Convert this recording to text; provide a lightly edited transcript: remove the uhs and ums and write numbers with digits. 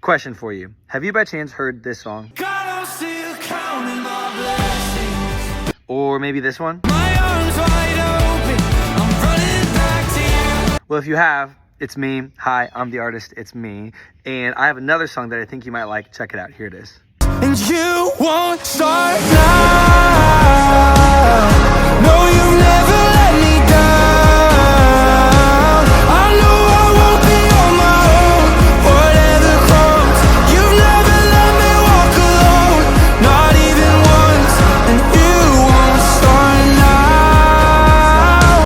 Question for you. Have you by chance heard this song? God, I'm still counting my blessings. Or maybe this one? My arms wide open, I'm running back to you. Well, if you have, it's me. Hi, I'm the artist. It's me. And I have another song that I think you might like. Check it out. Here it is. And you won't start now.